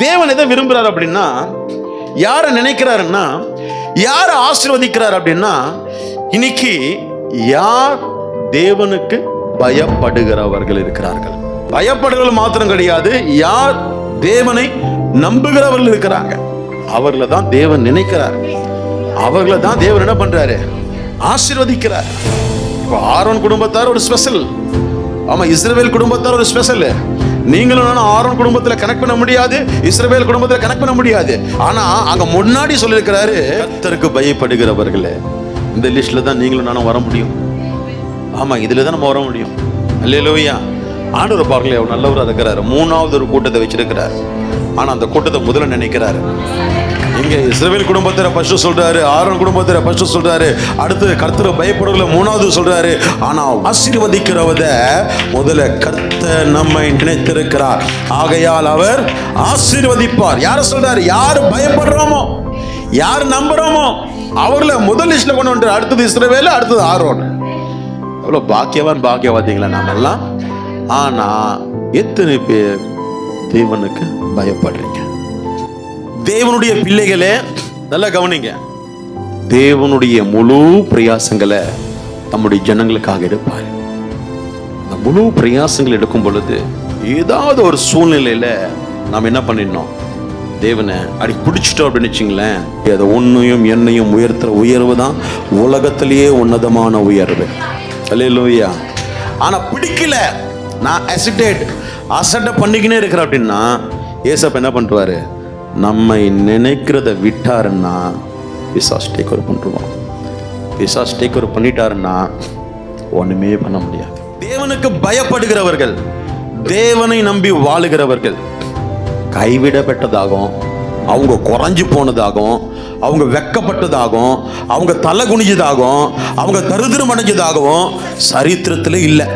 தேவன் எதை விரும்புறாரு அப்படின்னா, யாரை நினைக்கிறாருன்னா, யாரை ஆசீர்வதிக்கிறார் அப்படின்னா, இன்னைக்கு யார் தேவனுக்கு பயப்படுகிறவர்கள் இருக்கிறார்கள். பயப்படுகிறவர்கள் மாத்திரம் கிடையாது, யார் தேவனை நம்புகிறவர்கள் இருக்கிறாங்க, அவர்களை தான் தேவன் நினைக்கிறார். அவர்களை தான் தேவன் என்ன பண்றாரு? ஆசீர்வதிக்கிறார். இப்போ ஆரோன் குடும்பத்தார் ஒரு ஸ்பெஷல். ஆமா, இஸ்ரவேல் குடும்பத்தார் ஒரு ஸ்பெஷல். நீங்களும் நானும் ஆரோன் குடும்பத்தில் கனெக்ட் பண்ண முடியாது, இஸ்ரவேல் குடும்பத்தில் கனெக்ட் பண்ண முடியாது. ஆனா அங்க முன்னாடி சொல்லியிருக்கிறாரு, கர்த்தருக்கு பயப்படுகிறவர்களே. இந்த லிஸ்ட்ல தான் நீங்களும் நானும் வர முடியும். ஆமா, இதுல தான் நம்ம வர முடியும். அல்லேலூயா. ஆண்டவர் பார்க்கல அவர் நல்லவராக இருக்கிறாரு. மூணாவது ஒரு கூட்டத்தை வச்சிருக்கிறார். ஆனா அந்த கூட்டத்தை முதல்ல நினைக்கிறாரு. இங்க இஸ்ரவேல் குடும்பத்தை ஃபர்ஸ்ட் சொல்றாரு, ஆரோன் குடும்பத்தை ஃபர்ஸ்ட் சொல்றாரு, அடுத்து கர்த்தரை பயப்படுறவங்கள மூணாவது சொல்றாரு. ஆனா ஆசீர்வதிக்கிறவத முதல்ல கர்த்தர் நம்மை நினைத்திருக்கிறார், ஆகையால் அவர் ஆசீர்வதிப்பார். யார சொல்றாரு? யார் பயப்படுறோமோ, யார் நம்புறோமோ அவர்களை முதல் லிஸ்ட்ல கொண்டு வந்து, அடுத்தது இஸ்ரவேல், அடுத்தது ஆரோன். எவ்வளவு பாக்கியவான் பாக்கியவாதீங்களா நாம எல்லாம். ஆனா எத்தனை பேர் தேவனுக்கு பயப்படுறீங்க? தேவனுடைய பிள்ளைகளே நல்லா கவனிங்க. தேவனுடைய முழு பிரயாசங்களை நம்முடைய ஜனங்களுக்காக எடுப்பார். அந்த முழு பிரயாசங்கள் எடுக்கும் பொழுது ஏதாவது ஒரு சூழ்நிலையில நாம் என்ன பண்ணிடணும்? தேவனை அடி பிடிச்சிட்டோம் அப்படின்னு வச்சுங்களேன், அதை உன்னையும் என்னையும் உயர்த்துற உயர்வு தான் உலகத்திலேயே உன்னதமான உயர்வு. அல்லேலூயா. ஆனா பிடிக்கல, நான் அசட்டை பண்ணிக்கினே இருக்கிறேன் அப்படின்னா ஏசப்பா என்ன பண்ணுவாரு? நம்மை நினைக்கிறத விட்டாருன்னா பிசாசு டேக் ஓவர் பண்ணுவான். பிசாசு டேக் ஓவர் பண்ணிட்டாருன்னா ஒண்ணுமே பண்ண முடியாது. தேவனுக்கு பயப்படுகிறவர்கள், தேவனை நம்பி வாழுகிறவர்கள் கைவிடப்பட்டதாகவும், அவங்க குறைஞ்சு போனதாகவும், அவங்க வெக்கப்பட்டதாகவும், அவங்க தலை குனிஞ்சதாகவும், அவங்க தரித்திரம் அடைஞ்சதாகவும் சரித்திரத்தில் இல்லை.